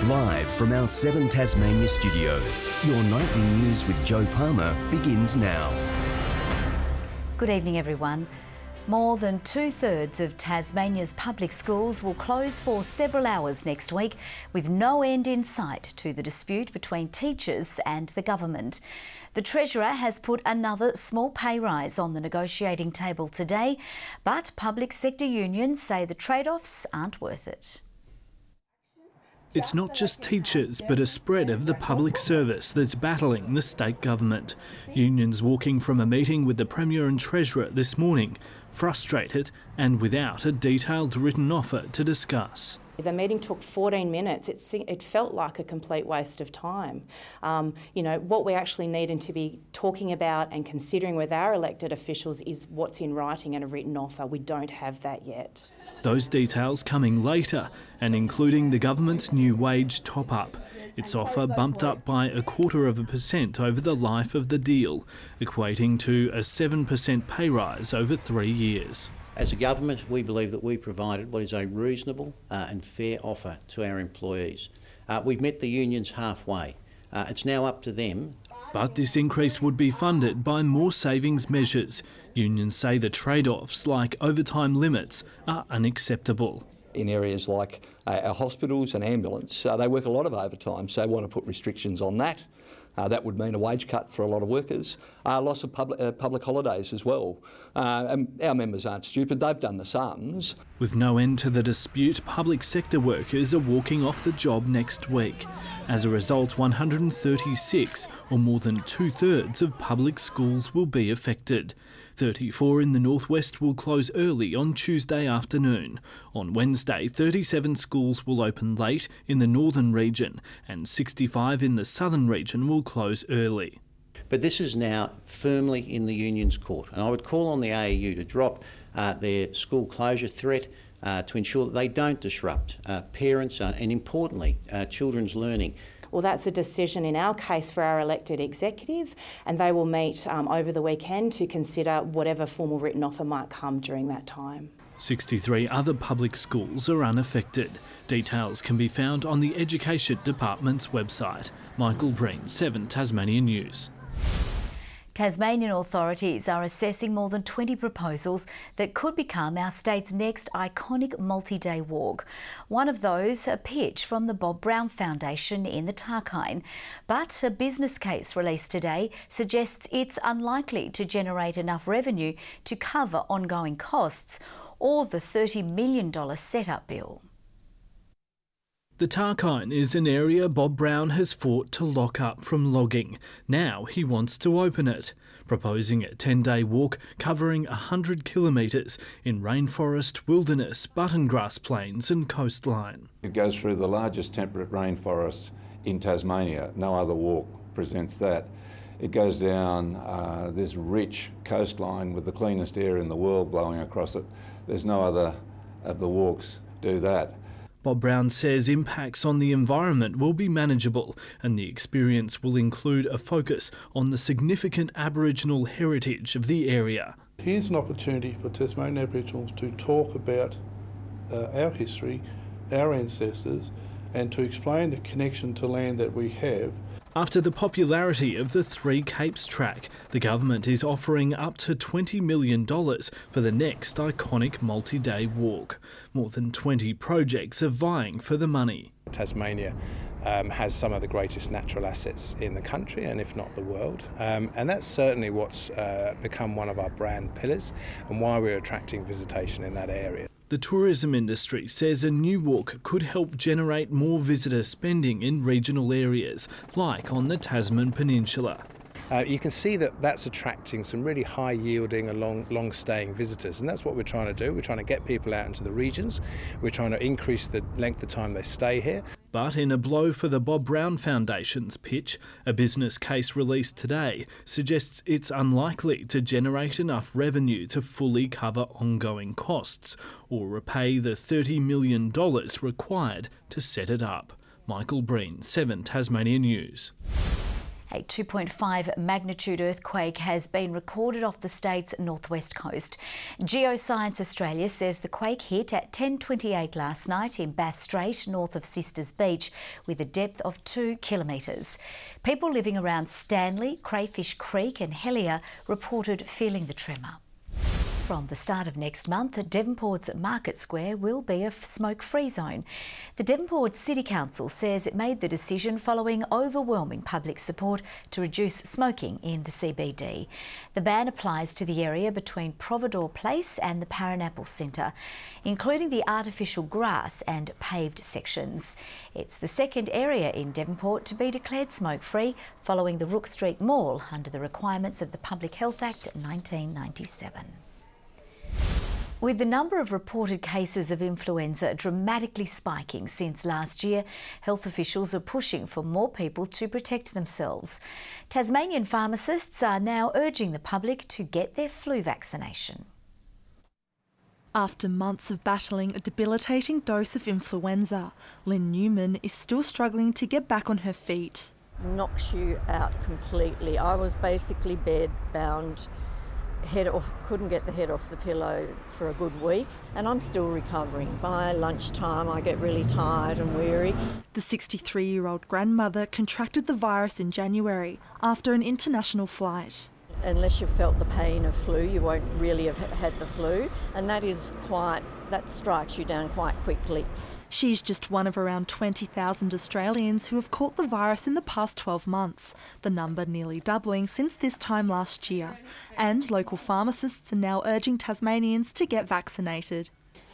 Live from our 7 Tasmania studios, your nightly news with Joe Palmer begins now. Good evening, everyone. More than 2/3 of Tasmania's public schools will close for several hours next week, with no end in sight to the dispute between teachers and the government. The Treasurer has put another small pay rise on the negotiating table today, but public sector unions say the trade-offs aren't worth it. It's not just teachers, but a spread of the public service that's battling the state government. Unions walking from a meeting with the Premier and Treasurer this morning, frustrated and without a detailed written offer to discuss. The meeting took 14 minutes. It felt like a complete waste of time. What we actually need to be talking about and considering with our elected officials is what's in writing and a written offer. We don't have that yet. Those details coming later, and including the government's new wage top-up. Its offer bumped up by 0.25% over the life of the deal, equating to a 7% pay rise over 3 years. As a government, we believe that we provided what is a reasonable and fair offer to our employees. We've met the unions halfway. It's now up to them. But this increase would be funded by more savings measures. Unions say the trade-offs, like overtime limits, are unacceptable. In areas like our hospitals and ambulance, they work a lot of overtime, so they want to put restrictions on that. That would mean a wage cut for a lot of workers, loss of public holidays as well. And our members aren't stupid, they've done the sums. With no end to the dispute, public sector workers are walking off the job next week. As a result, 136, or more than 2/3 of public schools will be affected. 34 in the northwest will close early on Tuesday afternoon. On Wednesday, 37 schools will open late in the northern region, and 65 in the southern region will close early. But this is now firmly in the union's court, and I would call on the AEU to drop their school closure threat to ensure that they don't disrupt parents and, importantly, children's learning. Well, that's a decision in our case for our elected executive, and they will meet over the weekend to consider whatever formal written offer might come during that time. 63 other public schools are unaffected. Details can be found on the Education Department's website. Michael Breen, 7 Tasmanian News. Tasmanian authorities are assessing more than 20 proposals that could become our state's next iconic multi-day walk. One of those, a pitch from the Bob Brown Foundation in the Tarkine. But a business case released today suggests it's unlikely to generate enough revenue to cover ongoing costs or the $30 million setup bill. The Tarkine is an area Bob Brown has fought to lock up from logging. Now he wants to open it, proposing a 10-day walk covering 100 kilometres in rainforest, wilderness, buttongrass plains and coastline. It goes through the largest temperate rainforest in Tasmania. No other walk presents that. It goes down this rich coastline with the cleanest air in the world blowing across it. There's no other of the walks do that. Bob Brown says impacts on the environment will be manageable, and the experience will include a focus on the significant Aboriginal heritage of the area. Here's an opportunity for Tasmanian Aboriginals to talk about our history, our ancestors, and to explain the connection to land that we have. After the popularity of the Three Capes track, the government is offering up to $20 million for the next iconic multi-day walk. More than 20 projects are vying for the money. Tasmania has some of the greatest natural assets in the country, and if not the world. And that's certainly what's become one of our brand pillars and why we're attracting visitation in that area. The tourism industry says a new walk could help generate more visitor spending in regional areas, like on the Tasman Peninsula. You can see that that's attracting some really high-yielding and long-staying visitors, and that's what we're trying to do. We're trying to get people out into the regions. We're trying to increase the length of time they stay here. But in a blow for the Bob Brown Foundation's pitch, a business case released today suggests it's unlikely to generate enough revenue to fully cover ongoing costs or repay the $30 million required to set it up. Michael Breen, 7 Tasmanian News. A 2.5 magnitude earthquake has been recorded off the state's northwest coast. Geoscience Australia says the quake hit at 10:28 last night in Bass Strait, north of Sisters Beach, with a depth of 2 kilometres. People living around Stanley, Crayfish Creek and Hellier reported feeling the tremor. From the start of next month, Devonport's Market Square will be a smoke-free zone. The Devonport City Council says it made the decision following overwhelming public support to reduce smoking in the CBD. The ban applies to the area between Providore Place and the Paranapple Centre, including the artificial grass and paved sections. It's the second area in Devonport to be declared smoke-free, following the Rook Street Mall under the requirements of the Public Health Act 1997. With the number of reported cases of influenza dramatically spiking since last year, health officials are pushing for more people to protect themselves. Tasmanian pharmacists are now urging the public to get their flu vaccination. After months of battling a debilitating dose of influenza, Lynn Newman is still struggling to get back on her feet. Knocks you out completely. I was basically bed-bound, head off, couldn't get the head off the pillow for a good week, and I'm still recovering. By lunchtime I get really tired and weary. The 63-year-old grandmother contracted the virus in January after an international flight. Unless you've felt the pain of flu, you won't really have had the flu, and that strikes you down quite quickly. She's just one of around 20,000 Australians who have caught the virus in the past 12 months, the number nearly doubling since this time last year. And local pharmacists are now urging Tasmanians to get vaccinated.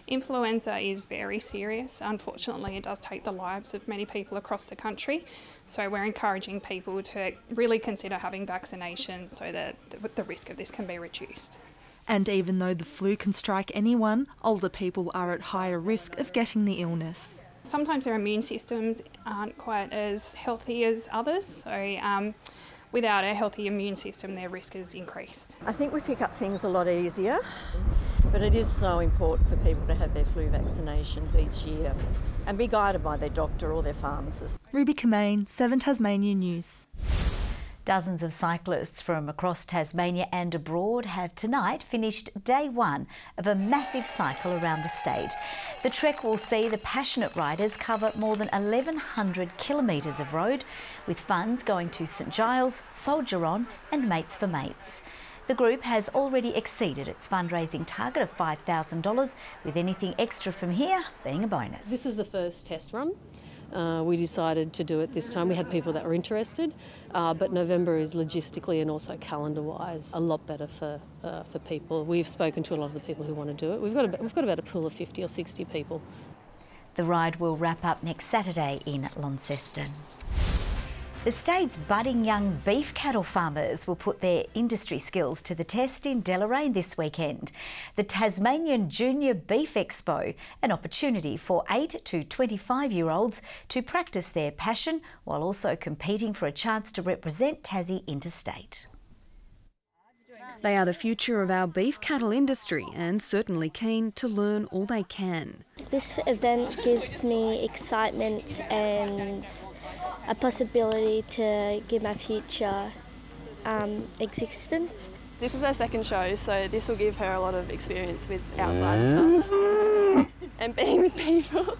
Influenza is very serious. Unfortunately, it does take the lives of many people across the country. So we're encouraging people to really consider having vaccination so that the risk of this can be reduced. And even though the flu can strike anyone, older people are at higher risk of getting the illness. Sometimes their immune systems aren't quite as healthy as others, so without a healthy immune system, their risk is increased. I think we pick up things a lot easier, but it is so important for people to have their flu vaccinations each year and be guided by their doctor or their pharmacist. Ruby Kamain, 7 Tasmania News. Dozens of cyclists from across Tasmania and abroad have tonight finished day one of a massive cycle around the state. The trek will see the passionate riders cover more than 1,100 kilometres of road, with funds going to St Giles, Soldier On and Mates for Mates. The group has already exceeded its fundraising target of $5,000, with anything extra from here being a bonus. This is the first test run. We decided to do it this time. We had people that were interested, but November is logistically and also calendar-wise a lot better for people. We've spoken to a lot of the people who want to do it. We've got about a pool of 50 or 60 people. The ride will wrap up next Saturday in Launceston. The state's budding young beef cattle farmers will put their industry skills to the test in Deloraine this weekend. The Tasmanian Junior Beef Expo, an opportunity for 8 to 25-year-olds to practice their passion while also competing for a chance to represent Tassie interstate. They are the future of our beef cattle industry and certainly keen to learn all they can. This event gives me excitement and a possibility to give my future existence. This is her second show, so this will give her a lot of experience with outside stuff and being with people.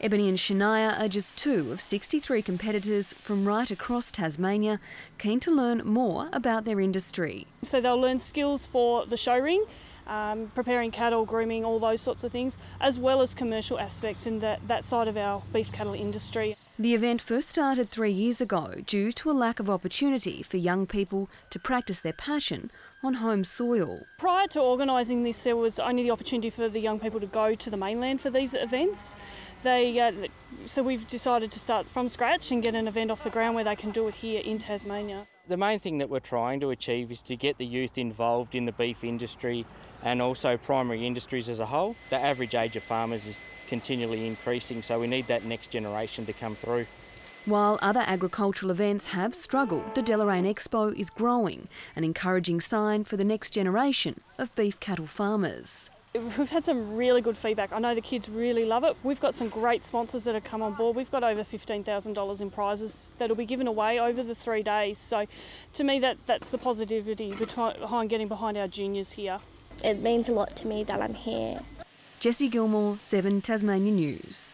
Ebony and Shania are just 2 of 63 competitors from right across Tasmania, keen to learn more about their industry. So they'll learn skills for the show ring, preparing cattle, grooming, all those sorts of things, as well as commercial aspects in that side of our beef cattle industry. The event first started 3 years ago due to a lack of opportunity for young people to practice their passion on home soil. Prior to organising this, there was only the opportunity for the young people to go to the mainland for these events. So we've decided to start from scratch and get an event off the ground where they can do it here in Tasmania. The main thing that we're trying to achieve is to get the youth involved in the beef industry and also primary industries as a whole. The average age of farmers is continually increasing, so we need that next generation to come through. While other agricultural events have struggled, the Deloraine Expo is growing, an encouraging sign for the next generation of beef cattle farmers. We've had some really good feedback. I know the kids really love it. We've got some great sponsors that have come on board. We've got over $15,000 in prizes that will be given away over the 3 days. So to me, that's the positivity behind getting behind our juniors here. It means a lot to me that I'm here. Jessie Gilmore, 7 Tasmanian News.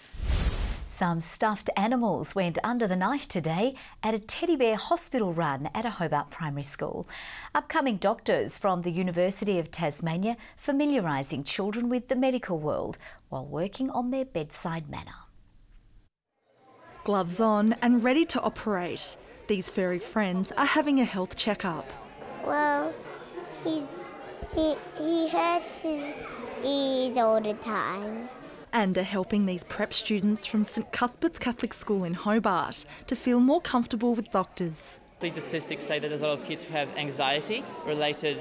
Some stuffed animals went under the knife today at a teddy bear hospital run at a Hobart primary school. Upcoming doctors from the University of Tasmania familiarising children with the medical world while working on their bedside manner. Gloves on and ready to operate. These furry friends are having a health checkup. Well, he hurts his ears all the time. And are helping these prep students from St Cuthbert's Catholic School in Hobart to feel more comfortable with doctors. These statistics say that there's a lot of kids who have anxiety related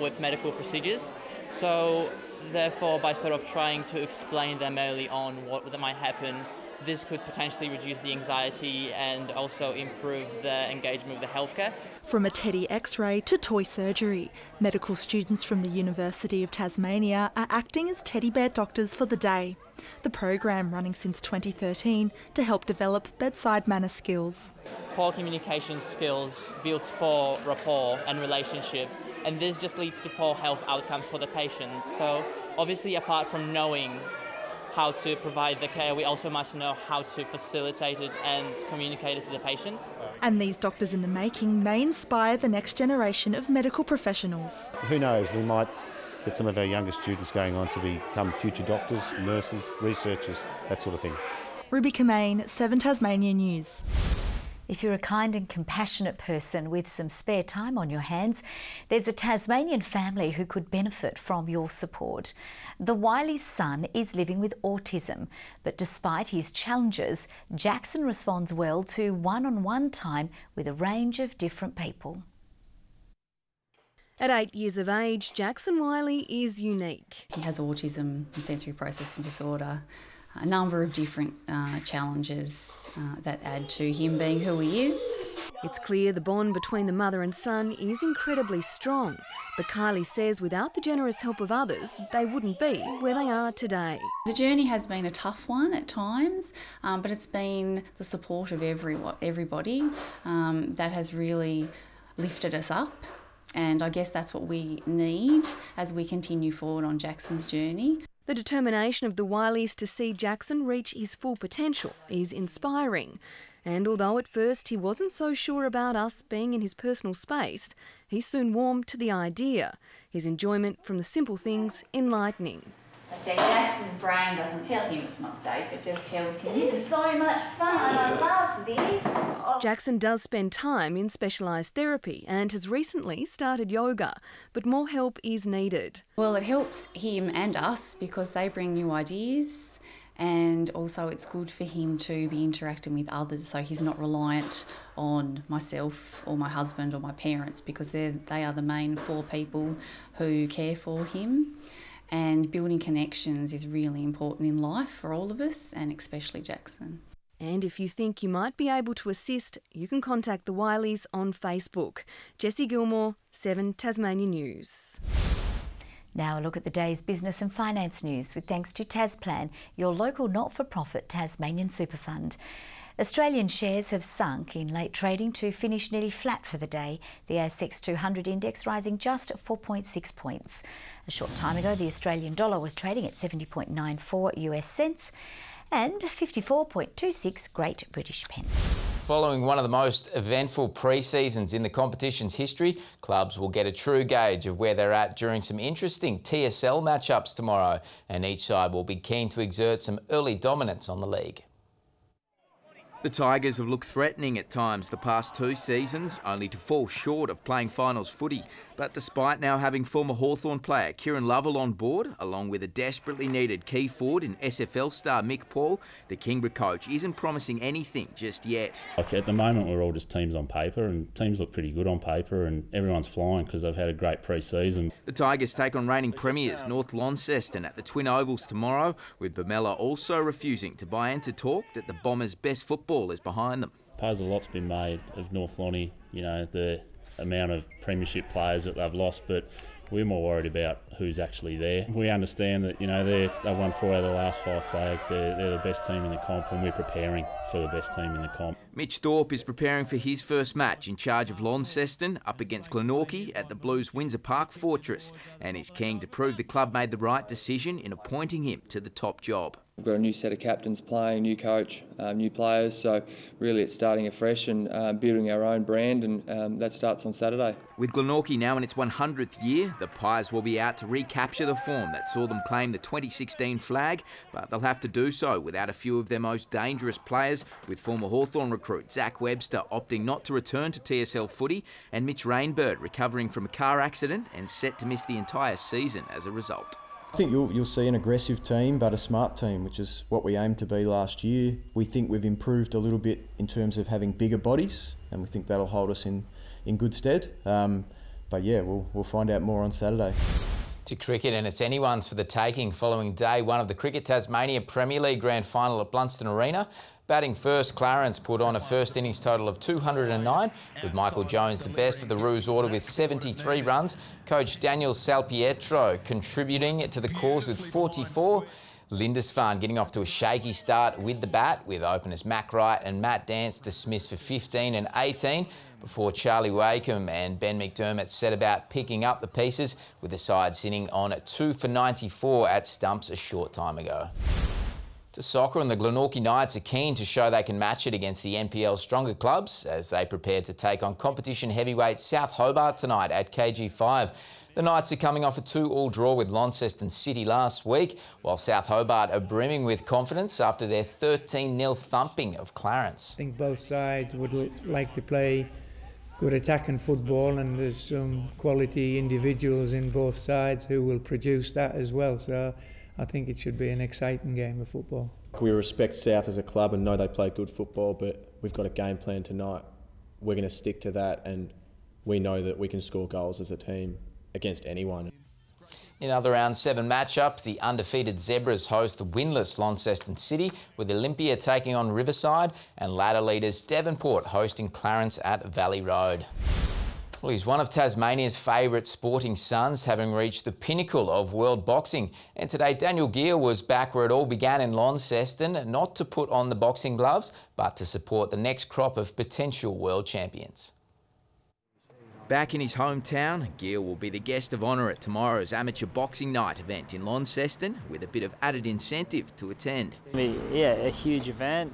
with medical procedures. So therefore, by sort of trying to explain them early on what might happen, this could potentially reduce the anxiety and also improve the engagement with the healthcare. From a teddy x-ray to toy surgery, medical students from the University of Tasmania are acting as teddy bear doctors for the day. The program running since 2013 to help develop bedside manner skills. Poor communication skills builds poor rapport and relationship, and this just leads to poor health outcomes for the patient. So obviously, apart from knowing how to provide the care, we also must know how to facilitate it and communicate it to the patient. And these doctors in the making may inspire the next generation of medical professionals. Who knows, we might get some of our younger students going on to become future doctors, nurses, researchers, that sort of thing. Ruby Kamain, 7 Tasmanian News. If you're a kind and compassionate person with some spare time on your hands, there's a Tasmanian family who could benefit from your support. The Wiley's son is living with autism, but despite his challenges, Jackson responds well to one-on-one time with a range of different people. At 8 years of age, Jackson Wiley is unique. He has autism and sensory processing disorder, a number of different challenges that add to him being who he is. It's clear the bond between the mother and son is incredibly strong, but Kylie says without the generous help of others, they wouldn't be where they are today. The journey has been a tough one at times, but it's been the support of everybody that has really lifted us up. And I guess that's what we need as we continue forward on Jackson's journey. The determination of the Wileys to see Jackson reach his full potential is inspiring. And although at first he wasn't so sure about us being in his personal space, he soon warmed to the idea. His enjoyment from the simple things enlightening. I say Jackson's brain doesn't tell him it's not safe, it just tells him, this is so much fun, I love this. Oh. Jackson does spend time in specialised therapy and has recently started yoga, but more help is needed. Well, it helps him and us because they bring new ideas, and also it's good for him to be interacting with others so he's not reliant on myself or my husband or my parents, because they are the main 4 people who care for him. And building connections is really important in life for all of us, and especially Jackson. And if you think you might be able to assist, you can contact the Wileys on Facebook. Jessie Gilmore, 7 Tasmanian News. Now a look at the day's business and finance news with thanks to Tasplan, your local not-for-profit Tasmanian super fund. Australian shares have sunk in late trading to finish nearly flat for the day, the ASX 200 index rising just 4.6 points. A short time ago, the Australian dollar was trading at 70.94 US cents and 54.26 Great British pence. Following one of the most eventful pre-seasons in the competition's history, clubs will get a true gauge of where they're at during some interesting TSL matchups tomorrow, and each side will be keen to exert some early dominance on the league. The Tigers have looked threatening at times the past 2 seasons, only to fall short of playing finals footy. But despite now having former Hawthorn player Kieran Lovell on board, along with a desperately needed key forward in SFL star Mick Paul, the Kingborough coach isn't promising anything just yet. At the moment we're all just teams on paper, and teams look pretty good on paper, and everyone's flying because they've had a great pre-season. The Tigers take on reigning premiers North Launceston at the Twin Ovals tomorrow, with Bamella also refusing to buy into talk that the Bombers' best football is behind them. I suppose a lot's been made of North Lonnie, the amount of premiership players that they've lost, but We're more worried about who's actually there. We understand that, you know, they've won 4 out of the last 5 flags. They're the best team in the comp, and we're preparing for the best team in the comp. Mitch Thorpe is preparing for his first match in charge of Launceston up against Glenorchy at the Blues Windsor Park Fortress, and is keen to prove the club made the right decision in appointing him to the top job. We've got a new set of captains playing, new coach, new players, so really it's starting afresh and building our own brand, and that starts on Saturday. With Glenorchy now in its 100th year, the Pies will be out to recapture the form that saw them claim the 2016 flag, but they'll have to do so without a few of their most dangerous players, with former Hawthorn recruit Zach Webster opting not to return to TSL footy, and Mitch Rainbird recovering from a car accident and set to miss the entire season as a result. I think you'll see an aggressive team, but a smart team, which is what we aimed to be last year. We think we've improved a little bit in terms of having bigger bodies, and we think that'll hold us in good stead. But yeah, we'll find out more on Saturday. To cricket, and it's anyone's for the taking following day one of the Cricket Tasmania Premier League Grand Final at Launceston Arena. Batting first, Clarence put on a first innings total of 209, with Michael Jones the best of the Roos order with 73 runs. Coach Daniel Salpietro contributing to the cause with 44. Lindisfarne getting off to a shaky start with the bat, with openers Mac Wright and Matt Dance dismissed for 15 and 18, before Charlie Wakeham and Ben McDermott set about picking up the pieces, with the side sitting on 2 for 94 at stumps a short time ago. To soccer, and the Glenorchy Knights are keen to show they can match it against the NPL's stronger clubs as they prepare to take on competition heavyweight South Hobart tonight at KG5. The Knights are coming off a 2-2 draw with Launceston City last week, while South Hobart are brimming with confidence after their 13-0 thumping of Clarence. I think both sides would like to play good attacking football, and there's some quality individuals in both sides who will produce that as well. So I think it should be an exciting game of football. We respect South as a club and know they play good football, but we've got a game plan tonight. We're going to stick to that, and we know that we can score goals as a team against anyone. In other round 7 matchups, the undefeated Zebras host the winless Launceston City, with Olympia taking on Riverside, and ladder leaders Devonport hosting Clarence at Valley Road. Well, he's one of Tasmania's favourite sporting sons, having reached the pinnacle of world boxing. And today, Daniel Geale was back where it all began in Launceston, not to put on the boxing gloves, but to support the next crop of potential world champions. Back in his hometown, Geale will be the guest of honour at tomorrow's amateur boxing night event in Launceston, with a bit of added incentive to attend. Yeah, a huge event,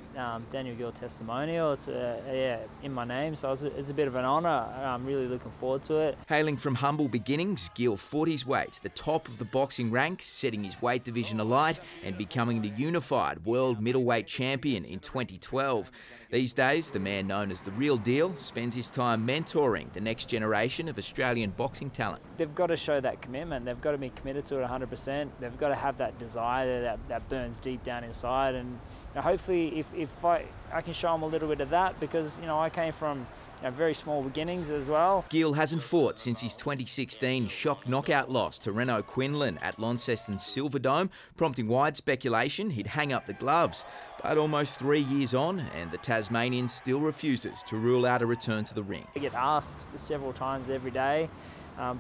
Daniel Geale testimonial. It's in my name, so it's a bit of an honour. I'm really looking forward to it. Hailing from humble beginnings, Geale fought his way to the top of the boxing ranks, setting his weight division alight and becoming the unified world middleweight champion in 2012. These days, the man known as the Real Deal spends his time mentoring the next generation of Australian boxing talent. They've got to show that commitment. They've got to be committed to it 100%. They've got to have that desire that burns deep down inside. And hopefully, if I can show them a little bit of that, because I came from very small beginnings as well. Geale hasn't fought since his 2016 shock knockout loss to Reno Quinlan at Launceston's Silverdome, prompting wide speculation he'd hang up the gloves. But almost 3 years on, and the Tasmanian still refuses to rule out a return to the ring. I get asked several times every day,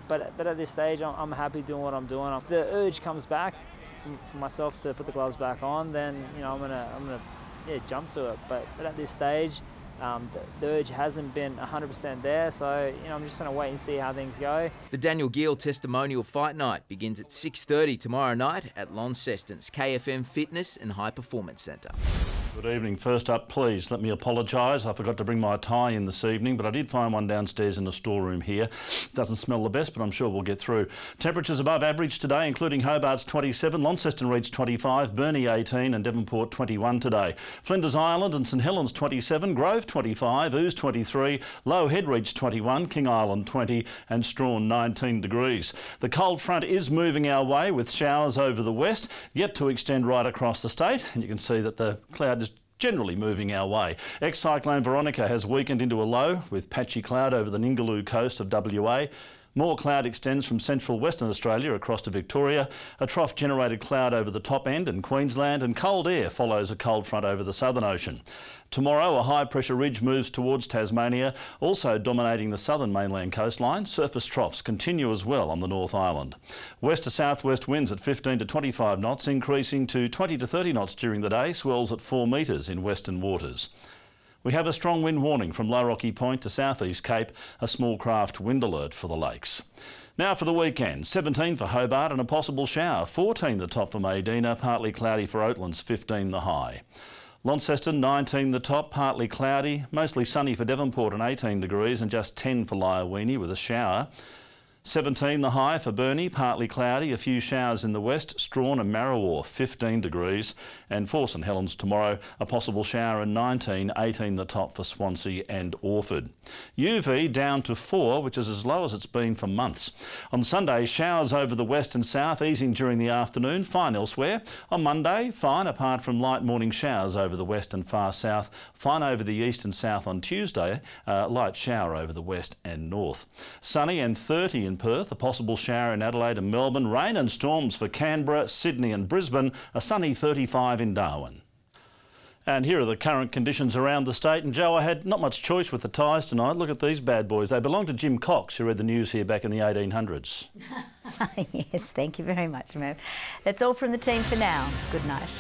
but at this stage, I'm happy doing what I'm doing. If the urge comes back for myself to put the gloves back on, then I'm gonna jump to it. But at this stage, the urge hasn't been 100% there, so I'm just going to wait and see how things go. The Daniel Geale testimonial fight night begins at 6:30 tomorrow night at Launceston's KFM Fitness and High Performance Centre. Good evening. First up, please let me apologise. I forgot to bring my tie in this evening, but I did find one downstairs in the storeroom here. Doesn't smell the best, but I'm sure we'll get through. Temperatures above average today, including Hobart's 27, Launceston reached 25, Burnie 18 and Devonport 21 today. Flinders Island and St Helens 27, Grove 25, Ouse 23, Low Head reached 21, King Island 20 and Strawn 19 degrees. The cold front is moving our way with showers over the west, yet to extend right across the state, and you can see that the cloud is generally moving our way. Ex-cyclone Veronica has weakened into a low with patchy cloud over the Ningaloo coast of WA. More cloud extends from central Western Australia across to Victoria. A trough-generated cloud over the top end in Queensland, and cold air follows a cold front over the southern ocean. Tomorrow, a high-pressure ridge moves towards Tasmania, also dominating the southern mainland coastline. Surface troughs continue as well on the North Island. West to southwest winds at 15 to 25 knots, increasing to 20 to 30 knots during the day, swells at 4 metres in western waters. We have a strong wind warning from Low Rocky Point to South-East Cape, a small craft wind alert for the lakes. Now for the weekend, 17 for Hobart and a possible shower, 14 the top for Maydena, partly cloudy for Oatlands, 15 the high. Launceston, 19 the top, partly cloudy, mostly sunny for Devonport and 18 degrees and just 10 for Lyowini with a shower. 17 the high for Burnie, partly cloudy, a few showers in the west, Strawn and Marrawar 15 degrees, and for St Helens tomorrow a possible shower and 19, 18 the top for Swansea and Orford. UV down to 4, which is as low as it's been for months. On Sunday, showers over the west and south, easing during the afternoon, fine elsewhere. On Monday, fine apart from light morning showers over the west and far south, fine over the east and south on Tuesday, light shower over the west and north. Sunny and 30 in Perth, a possible shower in Adelaide and Melbourne, rain and storms for Canberra, Sydney and Brisbane, a sunny 35 in Darwin. And here are the current conditions around the state. And Joe, I had not much choice with the ties tonight. Look at these bad boys. They belong to Jim Cox, who read the news here back in the 1800s. Yes, thank you very much, Merv. That's all from the team for now. Good night.